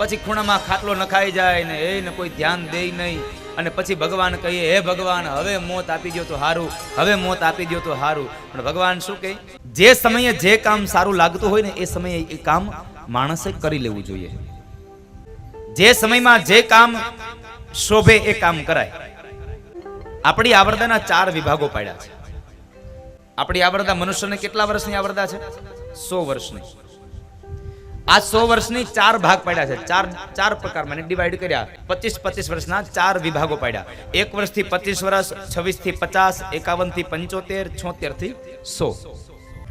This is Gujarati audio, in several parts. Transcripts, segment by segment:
પછી ખૂણામાં ખાટલો નખાઈ જાય ને એને કોઈ ધ્યાન દે નહીં, અને પછી ભગવાન કહીએ હે ભગવાન હવે મોત આપી દો તો હારું, હવે મોત આપી દો તો હારું. પણ ભગવાન શું કહે? જે સમયે જે કામ સારું લાગતું હોય ને એ સમયે એ કામ માણસે કરી લેવું જોઈએ. જે સમયમાં જે કામ શોભે એ કામ કરાય. આપણી આવરદાના 4 વિભાગો પાડ્યા છે. આપણી આવરદા મનુષ્યને કેટલા વર્ષની આવરદા છે? 100 વર્ષની. આ 100 વર્ષની 4 ભાગ પાડ્યા છે. ચાર પ્રકારમાં ડિવાઈડ કર્યા. 25 વર્ષના 4 વિભાગો પાડ્યા. 1 વર્ષથી 25 વર્ષ, 26 થી 50, 51 થી 75, 76 થી 100.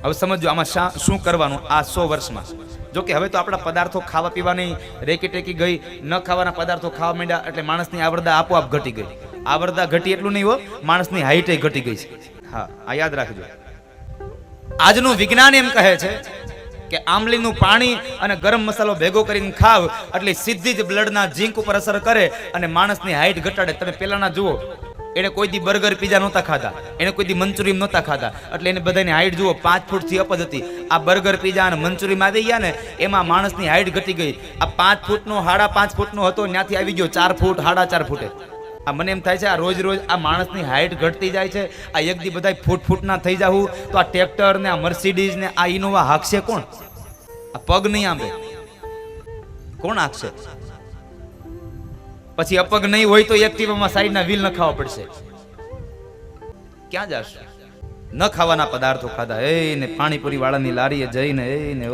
હવે સમજો આમાં શું કરવાનું આ 100 વર્ષમાં. જો કે હવે તો આપણા પદાર્થો ખાવા પીવાની રેકી ટેકી ગઈ, ન ખાવાના પદાર્થો ખાવા માંડ્યા એટલે માણસની આવરદા આપોઆપ ઘટી ગઈ. આવરદા ઘટી એટલું નહીં હો, માણસની હાઈટ ઘટી ગઈ છે. હા, આ યાદ રાખજો. આજનું વિજ્ઞાન એમ કહે છે કે આંબલીનું પાણી અને ગરમ મસાલો ભેગો કરીને ખાવ એટલે સીધી જ બ્લડના ઝીંક ઉપર અસર કરે અને માણસની હાઈટ ઘટાડે. તમે પેલાના જુઓ, એને કોઈ દી બર્ગર પીઝા નહોતા ખાતા, એને કોઈ દી મંચુરિયન નહોતા ખાતા, એટલે એને બધાની હાઈટ જુઓ 5 ફૂટથી અપ જ હતી. આ બર્ગર પીઝા અને મંચુરિયન આવી ગયા ને એમાં માણસની હાઈટ ઘટી ગઈ. આ 5 ફૂટનો 5.5 ફૂટનો હતો ત્યાંથી આવી ગયો 4 ફૂટ 4.5 ફૂટે. આ મને એમ થાય છે આ રોજ આ માણસની હાઈટ ઘટતી જાય છે. આ એક દી બધા ફૂટના થઈ જાવું તો આ ટ્રેક્ટર ને આ મર્સિડીઝ ને આ ઇનોવા હાંકશે કોણ? આ પગ નહીં આંબે કોણ હાંકશે? પછી અપગ નહીં હોય તો એક્ટિવામાં સાઈડના વ્હીલ નખાવા પડશે. ક્યાં જશે? ન ખાવાના પદાર્થો ખાધા. ને પાણીપુરી વાળાની લારીએ જઈને ને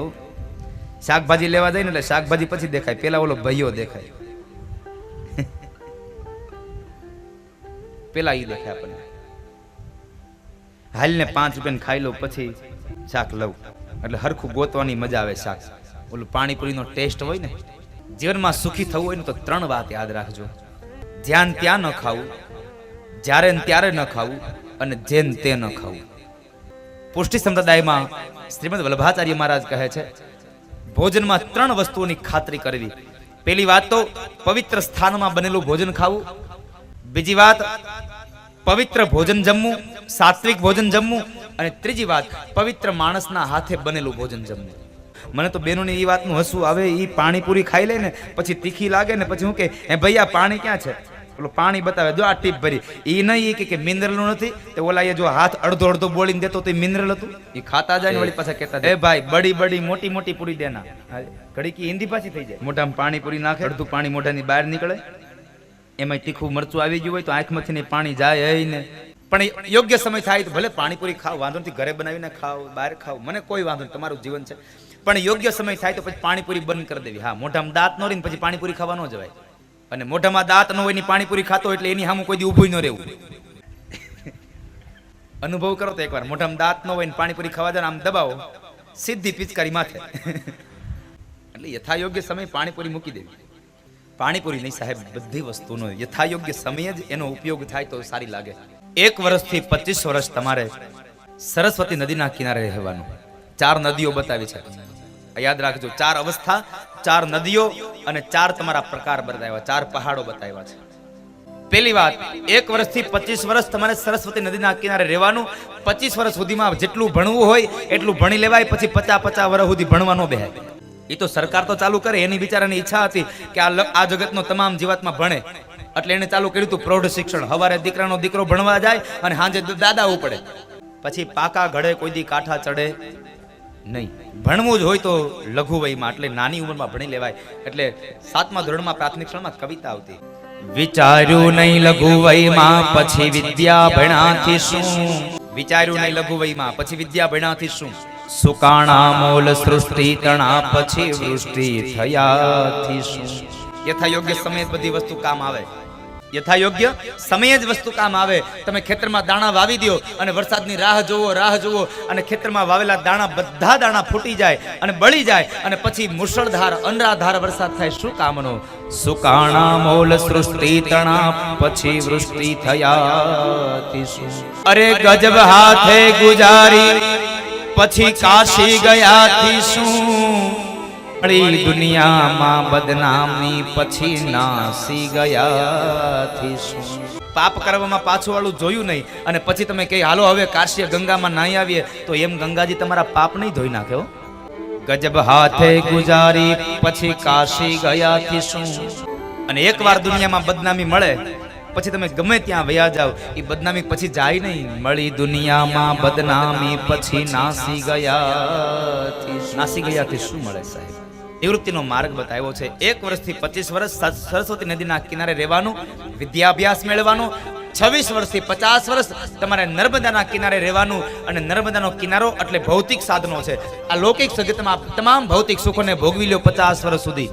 શાકભાજી લેવા જઈને એટલે શાકભાજી પછી દેખાય, પેલા ઓલો ભાઈઓ દેખાય, પેલા ઈ દેખાય આપણને. હાલને 5 રૂપિયાને ખાઈ લઉં પછી શાક લઉં એટલે હરખું ગોતવાની મજા આવે. શાક ઓલું પાણીપુરીનો ટેસ્ટ હોય ને. જીવનમાં સુખી થવું હોય ને તો 3 વાત યાદ રાખજો. જ્યાં ત્યાં ન ખાવું, જ્યારે ને ત્યારે ન ખાવું, અને જેન તે ન ખાવું. પુષ્ટિ સંપ્રદાયમાં શ્રીમદ વલ્લભાચાર્ય મહારાજ કહે છે ભોજનમાં 3 વસ્તુઓની ખાતરી કરવી. પહેલી વાત તો પવિત્ર સ્થાનમાં બનેલું ભોજન ખાવું. બીજી વાત પવિત્ર ભોજન જમવું, સાત્વિક ભોજન જમવું. અને ત્રીજી વાત પવિત્ર માણસના હાથે બનેલું ભોજન જમવું. મને તો બેનોની એ વાતનું હસવું આવે. એ પાણીપુરી ખાઈ લે ને પછી તીખી લાગે ને પછી હું કે હે ભાઈ આ પાણી ક્યાં છે? પેલું પાણી બતાવે, જો આ ટીપ ભરી. એ નહીં કે મિનરલનું નથી. તે ઓલા એ જો હાથ અડધો બોલીને દેતો તો મિનરલ હતું. એ ખાતા જાય ને વળી પાછા કહેતા હે ભાઈ બડી બડી મોટી મોટી પૂરી દેના. ઘડી કી હિન્દી પાછી થઈ જાય. મોઢામાં પાણીપુરી નાખે, અડધું પાણી મોઢાની બહાર નીકળે. એમાં તીખું મરચું આવી ગયું હોય તો આંખમાંથી પાણી જાય ને. પણ યોગ્ય સમય થાય તો ભલે પાણીપુરી ખાવ, વાંધો નથી, ઘરે બનાવીને ખાવ, બહાર ખાવ, મને કોઈ વાંધો નહીં, તમારું જીવન છે. પણ યોગ્ય સમય થાય તો પછી પાણીપુરી બંધ કરી દેવી. હા, મોઢામાં દાંત ન રહીને પછી પાણીપુરી ખાવા ન જવાય. અને મોઢામાં દાંત ન હોય ની પાણીપુરી ખાતો એટલે એની સામે કોઈ દી ઊભું ન રહેવું. અનુભવ કરો તો એકવાર, મોઢામાં દાંત ન હોય ને પાણીપુરી ખાવા જાય, આમ દબાવો, સીધી પિચકારી માથે. એટલે યથાયોગ્ય સમય પાણીપુરી મૂકી દેવી. પાણીપુરી નહીં સાહેબ, બધી વસ્તુનો યથાયોગ્ય સમયે જ એનો ઉપયોગ થાય તો સારી લાગે. 1 વર્ષથી 25 વર્ષ તમારે સરસ્વતી નદીના કિનારે રહેવાનું. 4 નદીઓ બતાવી છે, યાદ રાખજો. 4 અવસ્થા, 4 નદીઓ અને 4 તમારા પ્રકાર બતાવ્યા, 4 પહાડો બતાવ્યા છે. પહેલી વાત, 1 વર્ષથી 25 વર્ષ તમારે સરસ્વતી નદીના કિનારે રહેવાનું. 25 વર્ષ સુધીમાં જેટલું ભણવું હોય એટલું ભણી લેવાય. પછી 50 વર્ષ સુધી ભણવા ન બેહાય. એ તો સરકાર તો ચાલુ કરે, એની બિચારાની ઈચ્છા હતી કે આ જગતનો તમામ જીવાત્મા ભણે એટલે એને ચાલુ કર્યું હતું પ્રૌઢ શિક્ષણ. હવારે દીકરાનો દીકરો ભણવા જાય અને સાંજે દાદા ઉપડે. પછી પાકા ઘડે કોઈ દી કાંઠા ચડે નહીં. ભણવું જ હોય તો લઘુ વયમાં, એટલે નાની ઉંમરમાં ભણી લેવાય. એટલે 7મા ધોરણમાં પ્રાથમિક શાળામાં કવિતા આવતી, વિચાર્યું નહીં લઘુ વયમાં પછી વિદ્યા ભણાથી શું. વિચાર્યું નહીં લઘુ વયમાં પછી વિદ્યા ભણાથી શું. સુકાણા મોલ સૃષ્ટિ તણા પછી વૃષ્ટિ થયાથી શું. યથાયોગ્ય સમયે બધી વસ્તુ કામ આવે. યથાયોગ્ય સમયે જ વસ્તુ કામ આવે. તમે ખેતરમાં દાણા વાવી દો અને વરસાદની રાહ જુઓ અને ખેતરમાં વાવેલા દાણા બધા દાણા ફૂટી જાય અને બળી જાય અને પછી મુશળધાર અનરાધાર વરસાદ થાય. શું કામનો? સુકાણા મોલ સૃષ્ટિ તણા પછી વૃષ્ટિ થયાથી શું. અરે ગજબ હાથે ગુજારી પછી કાશી ગયાથી શું. દુનિયામાં બદનામી પછી નાસી ગયાથી શું. પાપ કરવામાં પાછું વાળું જોયું નહીં અને પછી તમે કહે હાલો હવે કાશી ગંગામાં નાહી આવીએ, તો એમ ગંગાજી તમારા પાપ નહીં ધોઈ નાખે. ગજબ હાથે ગુજારી પછી કાશી ગયાથી શું. અને એકવાર દુનિયામાં બદનામી મળે પછી તમે ગમે ત્યાં વયા જાવ, એ બદનામી પછી જાય નહીં. મળી દુનિયામાં બદનામી પછી નાસી ગયાથી શું મળે સાહેબ? નિવૃત્તિનો માર્ગ બતાવ્યો છે. 1 વર્ષથી 25 વર્ષ સરસ્વતી નદીના કિનારે રહેવાનું, વિદ્યાભ્યાસ મેળવવાનો. 26 વર્ષથી 50 વર્ષ તમારે નર્મદાના કિનારે રહેવાનું. અને નર્મદાનો કિનારો એટલે ભૌતિક સાધનો છે. આ લૌકિક જગતમાં તમામ ભૌતિક સુખોને ભોગવી લો 50 વર્ષ સુધી.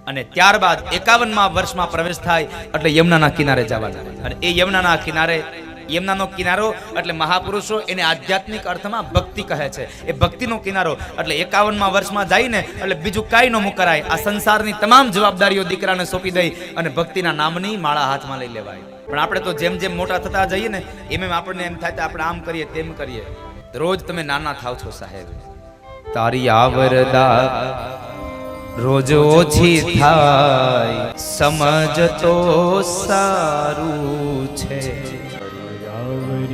અને ત્યારબાદ 51મા વર્ષમાં પ્રવેશ થાય એટલે યમુનાના કિનારે જવાના. અને એ યમુનાનો કિનારો એટલે મહાપુરુષો એને આધ્યાત્મિક અર્થમાં ભક્તિ કહે છે. એ ભક્તિનો કિનારો એટલે 51મા વર્ષમાં જઈને એટલે બીજું કાંઈ ન મુકરાય. આ સંસારની તમામ જવાબદારીઓ દીકરાને સોંપી દઈ અને ભક્તિના નામની માળા હાથમાં લઈ લેવાય. પણ આપણે તો જેમ જેમ મોટા થતા જઈએ ને એમ આપણને એમ થાય આપણે આમ કરીએ તેમ કરીએ. રોજ તમે નાના થાવ છો સાહેબ. તારી આવરદા રોજ ઓછી થાય, સમજ તો સારું છે.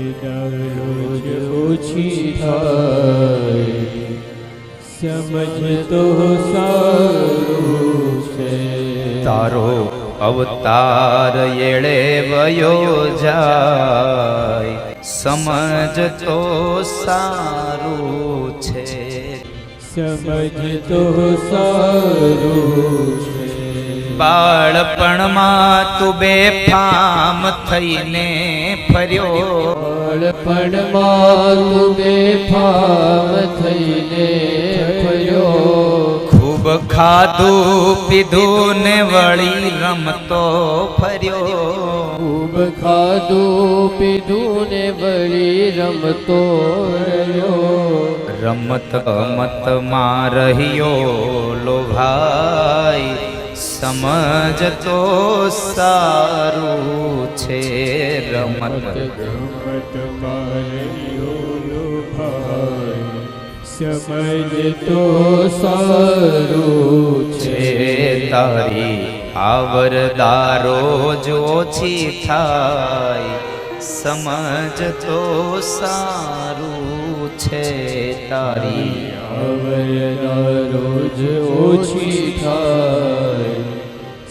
રોજ ઓછી થાય, સમજ તો સારું છે. તારો અવતાર એળે વયો જાય, સમજ તો સારું છે. સમજ તો સારું છે. બાળપણમાં તું બેફામ થઈને ફર્યો, બાળપણમાં તું બેફામ થઈને ફર્યો. ખૂબ ખાધું પીધું ને વળી રમતો ફર્યો. ખૂબ ખાધું પીધું ને વળી રમતો રહ્યો. રમત ગમતમાં રહ્યો લોભાઈ, સમજ તો સારું છે. રમત ગમતમાં રહ્યો લોભાઈ, સમજ તો સારું છે. તારી આવરદારો જો ઓછી થાય, સમજ તો સારું છે. તારી આવરદા રોજ ઓછી થાય,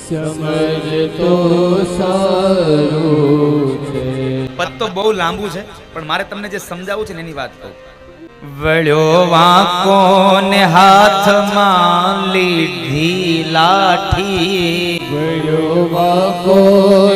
સમજ તો સારું છે. પદ તો બહુ લાંબુ છે પણ મારે તમને જે સમજાવવું છે ને એની વાત કહું. વળ્યો વાંકો ને હાથમાં લીધી લાઠી, વળ્યો વાંકો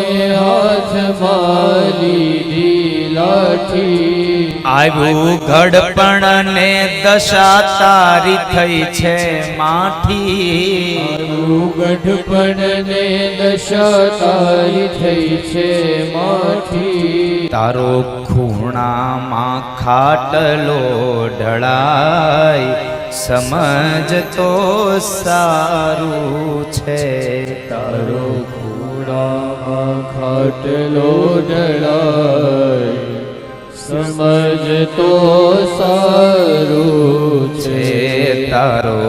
ને હાથમાં લીધી લાઠી. આવ્યું ઘડપણ ને દશા તારી થઈ છે માઠી. આવ્યું ગઢપણ ને દશા તારી થઈ છે માઠી. તારો ખૂણામાં ખાટલો ઢળાય, સમજ તો સારું છે. તારો ખૂણામાં ખાટલો ઢળાય, સમજ તો સારું છે. તારો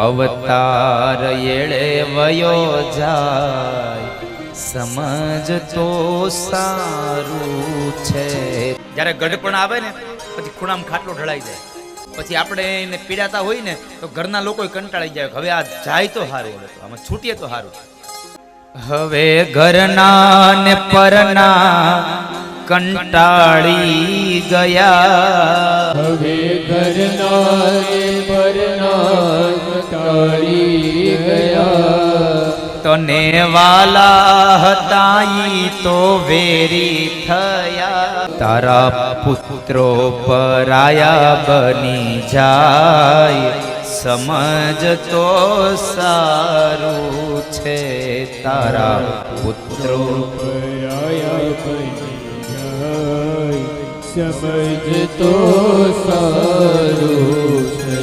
અવતાર એળે વયો જાય, સમજ તો સારું છે. જ્યારે ગઢપણ આવે ને પછી ખૂણામાં ખાટલો ઢળાઈ જાય, પછી આપણે એને પીડાતા હોય ને તો ઘરના લોકો કંટાળી જાય, હવે આ જાય તો સારું, હવે તો આમાં છૂટીએ તો સારું. હવે ઘરના ને પરના કંટાળી ગયા, હવે ઘરના ને પરના કંટાળી ગયા. તને વાલા હતા ઈ તો વેરી થયા, તારા પુત્રો પરાયા બની જાય, સમજ તો સારું છે. તારા પુત્રો પરાયા બની જાય, સમજ તો સારું છે.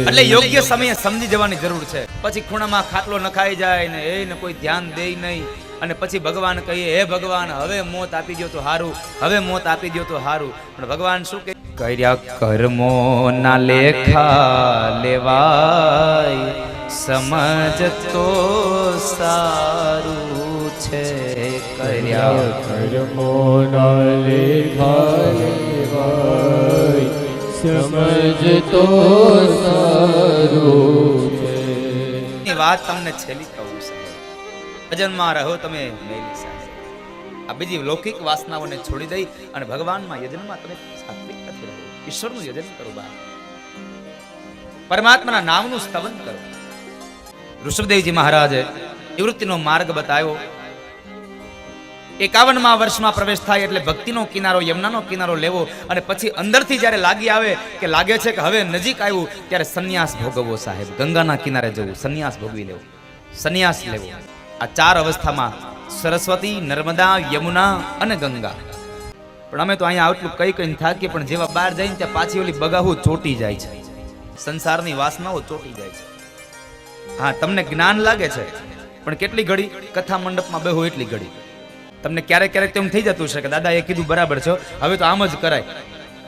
એટલે યોગ્ય સમયે સમજી જવાની જરૂર છે. પછી ખૂણામાં ખાટલો નખાઈ જાય ને એને કોઈ ધ્યાન દે નહીં, અને પછી ભગવાન કહીએ હે ભગવાન હવે મોત આપી દો તો હારું, હવે મોત આપી દો તો હારું. પણ ભગવાન શું કહે? કર્યા કર્મો ના લેખા લેવાય, સમજ તો સારું છે. કર્યા કર્મો ના લેખા લેવાય, સમજતો સારું છે. ની વાત તમને છેલ્લી કહું સાહેબ, ભજનમાં રહો તમે મેલી સાહેબ. આ બીજી લૌકિક વાસનાઓને છોડી દઈ અને ભગવાનમાં યજનમાં તમે સાત્વિકતાથી રહો. ઈશ્વરનું યજન કરો બા, પરમાત્માના નામનું સ્તવન કરો. ઋષભદેવજી મહારાજે નિવૃત્તિનો માર્ગ બતાવ્યો. 51મા વર્ષમાં પ્રવેશ થાય એટલે ભક્તિનો કિનારો, યમુનાનો કિનારો લેવો અને પછી અંદરથી જ્યારે લાગી આવે કે લાગે છે કે હવે નજીક આવ્યું, ત્યારે સંન્યાસ ભોગવવો સાહેબ. ગંગાના કિનારે જવું, સંન્યાસ ભોગવી લેવો, સંન્યાસ લેવો. આ 4 અવસ્થામાં સરસ્વતી, નર્મદા, યમુના અને ગંગા. પણ અમે તો અહીંયા આટલું કઈ કઈ થાકીએ, પણ જેવા બહાર જઈને ત્યાં પાછી ઓલી બગાહુ ચોટી જાય છે, સંસારની વાસનાઓ ચોટી જાય છે. હા, તમને જ્ઞાન લાગે છે, પણ કેટલી ઘડી કથા મંડપમાં બેહો એટલી ઘડી તમને ક્યારેક ક્યારેક તેમ થઈ જતું છે કે દાદા એ કીધું બરાબર છે, હવે તો આમ જ કરાય.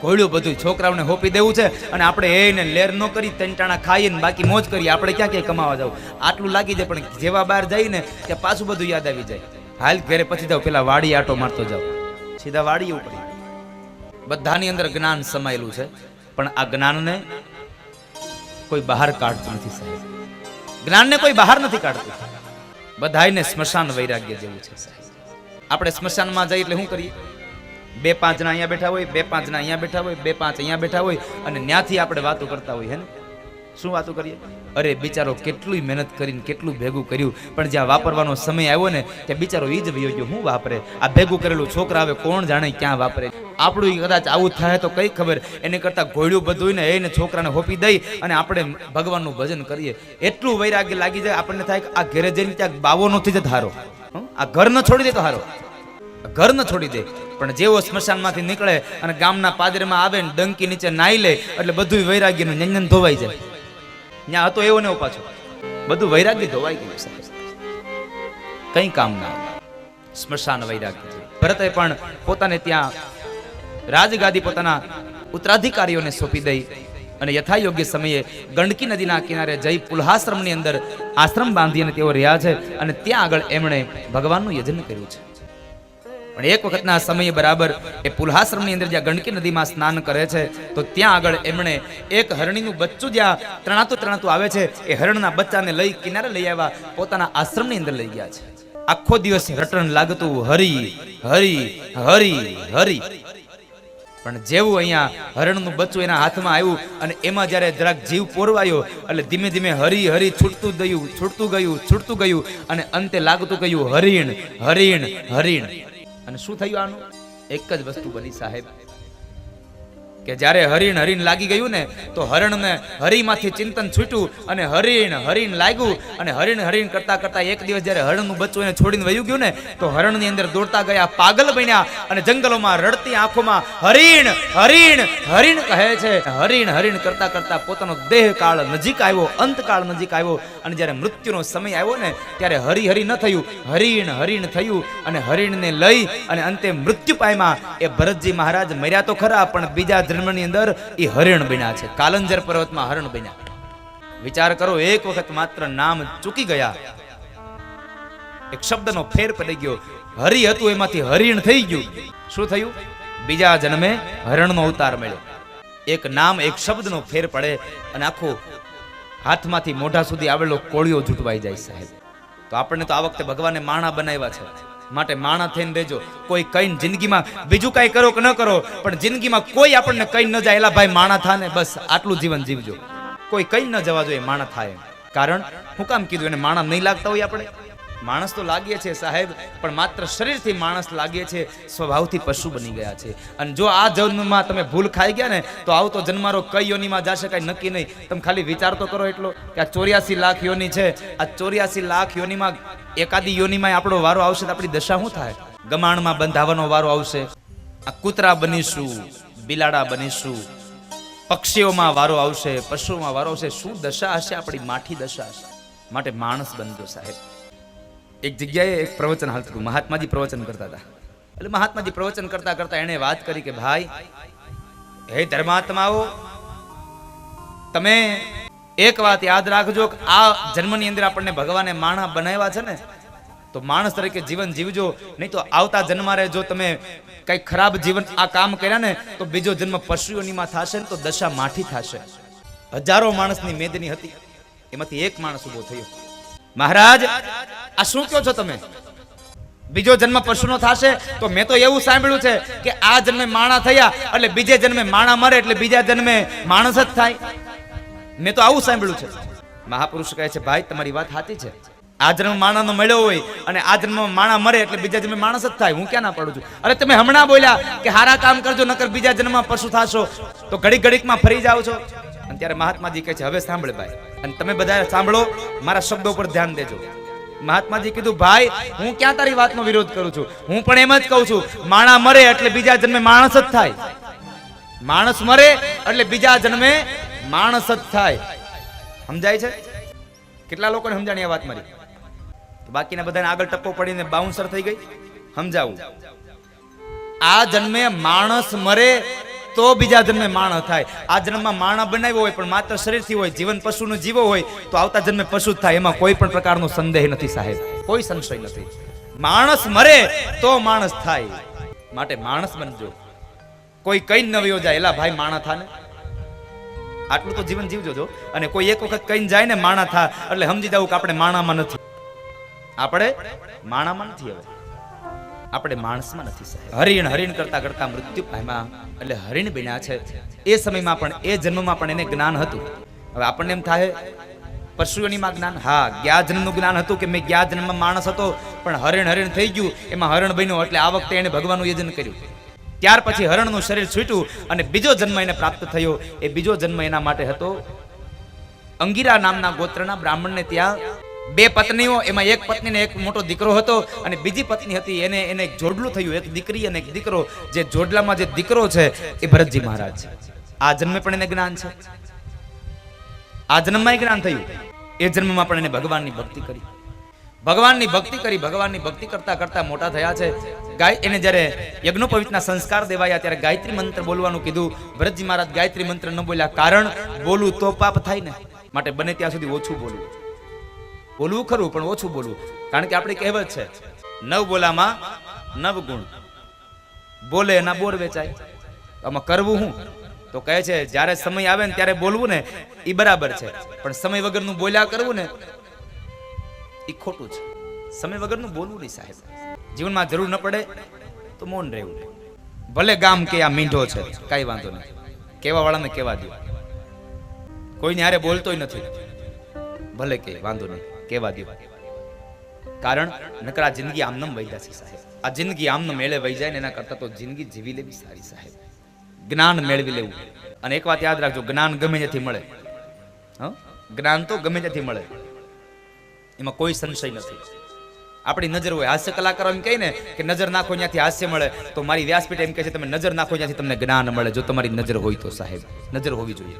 ઘોડ્યું બધું છોકરાઓને હોપી દેવું છે અને આપણે એને લેર ન કરી તંટાણા ખાઈએ ને બાકી મોજ કરીએ, આપણે ક્યાં ક્યાંય કમાવા જાવ. આટલું લાગી જાય, પણ જેવા બહાર જઈને ત્યાં પાછું બધું યાદ આવી જાય. હાલ ઘરે પછી જાવ, પેલા વાડી આટો મારતો જાવ, સીધા વાડી ઉપર. બધાની અંદર જ્ઞાન સમાયેલું છે, પણ આ જ્ઞાનને કોઈ બહાર કાઢતું નથી સાહેબ. જ્ઞાનને કોઈ બહાર નથી કાઢતું. બધાયને સ્મશાન વૈરાગ્ય જેવું છે સાહેબ. આપણે સ્મશાનમાં જઈએ એટલે શું કરીએ? 2-5 જણા અહીંયા બેઠા હોય, 2-5 જણા અહીંયા બેઠા હોય, 2-5 અહીંયા બેઠા હોય અને ત્યાંથી આપણે વાતો કરતા હોય. હે ને, શું વાતો કરીએ? અરે બિચારો કેટલું મહેનત કરીને કેટલું ભેગું કર્યું, પણ જ્યાં વાપરવાનો સમય આવ્યો ને ત્યાં બિચારો ઈ જ વયો ગયો. શું વાપરે? આ ભેગું કરેલું છોકરા આવે કોણ જાણે ક્યાં વાપરે. આપણું કદાચ આવું થાય તો કઈ ખબર. એને કરતા ઘોડ્યું બધું ને એને છોકરાને હોપી દઈ અને આપણે ભગવાનનું ભજન કરીએ. એટલું વૈરાગ્ય લાગી જાય, આપણને થાય કે આ ઘરે જઈને ત્યાં બાવો નથી જતો હારો, આ ઘર ન છોડી દે તો હારો, ઘર ન છોડી દે. પણ જેવો સ્મશાનમાંથી નીકળે અને ગામના પાદરમાં આવે ને ડંકી નીચે નાઈ લે એટલે બધું વૈરાગ્યનું નંજન ધોવાઈ જાય. ત્યાં હતો એવો ને એવો પાછો બધું વૈરાગ્ય ધોવાઈ ગયું સાહેબ, કઈ કામ ના. સ્મશાન વૈરાગ્ય. ભરતે પણ પોતાને ત્યાં રાજગાદી પોતાના ઉત્તરાધિકારીઓને સોંપી દઈ અને યથાયોગ્ય સમયે ગંડકી નદીના કિનારે જઈ પુલ્હાશ્રમની અંદર આશ્રમ બાંધી અને તેઓ રહ્યા છે અને ત્યાં આગળ એમણે ભગવાનનું યજન કર્યું છે. પણ એક વખતના સમયે બરાબર એ પુલ્હાશ્રમની અંદર જ્યાં ગંડકી નદીમાં સ્નાન કરે છે તો ત્યાં આગળ એમણે એક હરણીનું બચ્ચું જ્યાં ત્રણાતું આવે છે, એ હરણના બચ્ચાને લઈ કિનારે લઈ આવ્યા, પોતાના આશ્રમની અંદર લઈ ગયા છે. આખો દિવસ રટણ લાગતું હરી હરી હરી હરી. પણ જેવું અહીંયા હરણનું બચ્ચું એના હાથમાં આવ્યું અને એમાં જ્યારે જરાક જીવ પોરવાયો એટલે ધીમે ધીમે હરી હરી છૂટતું ગયું, છૂટતું ગયું, છૂટતું ગયું અને અંતે લાગતું ગયું હરિણ હરિણ હરિણ. અને શું થયું? આનું એક જ વસ્તુ બની સાહેબ કે જ્યારે હરિણ હરિણ લાગી ગયું ને તો હરણને હરીમાંથી ચિંતન છૂટ્યું અને હરિણ હરિણ લાગ્યું અને હરિણ હરિણ કરતા કરતા એક દિવસ જ્યારે હરણનું બચ્ચું એને છોડીને વયું ગયું ને તો હરણની અંદર દોડતા ગયા, પાગલ બન્યા અને જંગલોમાં રડતી આંખોમાં હરિણ હરિણ હરિણ કહે છે. હરિણ હરિણ કરતા કરતા પોતાનો દેહ કાળ નજીક આવ્યો, અંતકાળ નજીક આવ્યો અને જ્યારે મૃત્યુનો સમય આવ્યો ને ત્યારે હરી હરી ન થયું, હરિણ હરિણ થયું અને હરિણને લઈ અને અંતે મૃત્યુ પામ્યા. એ ભરતજી મહારાજ મર્યા તો ખરા, પણ બીજા જન્મની અંદર એ હરિણ બન્યા છે, કાલંજર પર્વતમાં હરણ બન્યા. વિચાર કરો, એક વખત માત્ર નામ ચૂકી ગયા, એક શબ્દનો ફેર પડી ગયો, હરિ હતું એમાંથી હરિણ થઈ ગયું. શું થયું? બીજા જન્મે હરણનો અવતાર મળ્યો. એક નામ એક શબ્દનો ફેર પડે અને આખો હાથમાંથી મોઢા સુધી આવેલો કોળિયો જૂટવાઈ જાય સાહેબ. તો આપણને તો આ વખતે ભગવાને માણા બનાવ્યા છે, માટે માણા થઈને રહેજો. કોઈ કઈ જિંદગીમાં બીજું કઈ કરો કે ન કરો, પણ જિંદગીમાં કોઈ આપણને કઈ ન જાય એલા ભાઈ માણા થાને, બસ આટલું જીવન જીવજો. કોઈ કઈ ન જવા જોઈએ માણા થાય. કારણ હું કામ કીધું? એને માણા નહીં લાગતા હોય આપણે? માણસ તો લાગીએ છે સાહેબ, પણ માત્ર શરીરથી માણસ લાગીએ છે, સ્વભાવથી પશુ બની ગયા છે. અને જો આ જન્મમાં તમે ભૂલ ખાઈ ગયા ને તો આવતો જન્મારો કઈ યોનીમાં જશે કઈ નક્કી નહીં. તમે ખાલી વિચાર તો કરો એટલો કે આ 84 લાખ યોની છે, આ 84 લાખ યોનીમાં એકાદી યોનીમાં આપણો વારો આવશે તો આપણી દશા શું થાય? ગમાણમાં બંધાવાનો વારો આવશે, આ કૂતરા બનીશું, બિલાડા બનીશું, પક્ષીઓમાં વારો આવશે, પશુઓમાં વારો આવશે. શું દશા હશે આપણી? માઠી દશા હશે. માટે માણસ બનજો સાહેબ. એક જગ્યાએ એક પ્રવચન હાલતું હતું, મહાત્માજી પ્રવચન કરતા હતા. એટલે મહાત્માજી પ્રવચન કરતા કરતા એને વાત કરી કે ભાઈ, હે ધર્માત્માઓ, તમે એક વાત યાદ રાખજો કે આ જન્મની અંદર આપણને ભગવાને માણા બનાવ્યા છે ને, તો માણસ તરીકે જીવન જીવજો, નહીં તો આવતા જન્મારે જો તમે કઈ ખરાબ જીવન આ કામ કર્યા ને તો બીજો જન્મ પશુઓનીમાં થશે ને તો દશા માઠી થશે. હજારો માણસની મેદની હતી, એમાંથી એક માણસ ઉભો થયો. મહારાજ આ શું કહો છો તમે? બીજો જન્મ પશુનો થશે? તો મેં તો એવું સાંભળ્યું છે કે આ જન્મે માણા થયા એટલે બીજે જન્મે માણા મરે એટલે બીજા જન્મે માણસ જ થાય. મેં તો આવું સાંભળ્યું છે. મહાપુરુષ કહે છે ભાઈ તમારી વાત સાચી છે. આ જન્મ માણાનો મળ્યો હોય અને આ જન્મમાં માણા મરે એટલે બીજા જન્મે માણસ જ થાય. હું ક્યાં ના પાડું છું? અરે તમે હમણાં બોલ્યા કે હારા કામ કરજો નકર બીજા જન્મમાં પશુ થાશો, તો ઘડીક ઘડીકમાં ફરી જાઓ છો. અને ત્યારે મહાત્માજી કહે છે હવે સાંભળે ભાઈ, અને તમે બધા સાંભળો, મારા શબ્દો પર ધ્યાન દેજો. મહાત્માજી કીધું ભાઈ હું ક્યાં તારી વાતનો વિરોધ કરું છું, હું પણ એમ જ કહું છું માણા મરે એટલે બીજા જન્મે માણસ જ થાય. માણસ મરે એટલે બીજા જન્મે માણસ જ થાય. સમજાય છે? કેટલા લોકોને સમજાણી આ વાત મારી? બાકીના બધાને આગળ ટપ્પો પડીને બાઉન્સર થઈ ગઈ. સમજાવું, આ જન્મે માણસ મરે તો બીજા જન્મે માણસ થાય. આ જન્મમાં માણસ બનાવ્યો હોય પણ માત્ર શરીરથી હોય, જીવન પશુનો જીવો હોય તો આવતા જન્મે પશુ જ થાય. એમાં કોઈ પણ પ્રકારનો સંદેહ નથી સાહેબ, કોઈ સંશય નથી. માણસ મરે તો માણસ થાય, માટે માણસ બનજો. કોઈ કઈ ન વયો જાય એલા ભાઈ માણસ થા ને, આટલું તો જીવન જીવજો જો. અને કોઈ એક વખત કઈ જાય ને માણા થા એટલે સમજી જવું કે આપણે માણામાં નથી, આપણે માણામાં નથી, હવે આપણે માણસમાં નથી સાહેબ. હરિણ હરિણ કરતા કરતા મૃત્યુ પામ્યા એટલે હરિણ બન્યા છે. એ સમયમાં પણ એ જન્મમાં પણ એને જ્ઞાન હતું. હવે આપણને એમ થાય પશુઓનીમાં જ્ઞાન, હા ગયા જન્મનું જ્ઞાન હતું કે મેં ગયા જન્મમાં માણસ હતો પણ હરિણ હરિણ થઈ ગયું, એમાં હરણ બન્યો એટલે આ વખતે એને ભગવાનનું યજન કર્યું. ત્યાર પછી હરણનું શરીર છૂટ્યું અને બીજો જન્મ એને પ્રાપ્ત થયો. એ બીજો જન્મ એના માટે હતો અંગીરા નામના ગોત્રના બ્રાહ્મણને ત્યાં બે પત્નીઓ, એમાં એક પત્નીને એક મોટો દીકરો હતો અને બીજી પત્ની હતી એને એક જોડલું થયું, એક દીકરી અને એક દીકરો. જે જોડલામાં જે દીકરો છે એ ભરતજી મહારાજ છે. આ જન્મે પણ એને જ્ઞાન છે, આ જન્મમાં જ્ઞાન થયું. એ જન્મમાં પણ એને ભગવાનની ભક્તિ કરી, ભગવાનની ભક્તિ કરી, ભગવાનની ભક્તિ કરતા કરતા મોટા થયા છે. એને જ્યારે યજ્ઞોપવિતના સંસ્કાર દેવાયા ત્યારે ગાયત્રી મંત્ર બોલવાનું કીધું. ભરતજી મહારાજ ગાયત્રી મંત્ર ન બોલ્યા, કારણ બોલવું તો પાપ થાય ને, માટે બને ત્યાં સુધી ઓછું બોલવું. બોલવું ખરું પણ ઓછું બોલવું, કારણ કે આપણી કહેવત છે નવ બોલામાં નવ ગુણ, બોલે એના બોર વેચાય. આમાં કરવું હું તો કહે છે જ્યારે સમય આવે ને ત્યારે બોલવું ને એ બરાબર છે, પણ સમય વગરનું બોલ્યા કરવું ને એ ખોટું છે. સમય વગરનું બોલવું નહીં સાહેબ. જીવનમાં જરૂર ન પડે તો મૌન રહેવું. ભલે ગામ કે આ મીંઢો છે કઈ વાંધો નહીં, કેવા વાળાને કેવા દો. કોઈને હારે બોલતોય નથી, ભલે કે વાંધો નહીં કેવા દો. કારણ નકર આ જિંદગી આમનમ વહી જશે સાહેબ. આ જિંદગી આમનમ મેળે વહી જાય ને એના કરતા તો જિંદગી જીવી લેવી સારી સાહેબ. જ્ઞાન મેળવી લેવું. અને એક વાત યાદ રાખજો, જ્ઞાન ગમે ત્યાંથી મળે. જ્ઞાન તો ગમે ત્યાંથી મળે, એમાં કોઈ સંશય નથી. આપણી નજર હોય, હાસ્ય કલાકારો એમ કહે ને કે નજર નાખો ત્યાંથી હાસ્ય મળે, તો મારી વ્યાસપીઠ એમ કહે છે તમે નજર નાખો ત્યાંથી તમને જ્ઞાન મળે. જો તમારી નજર હોય તો સાહેબ, નજર હોવી જોઈએ.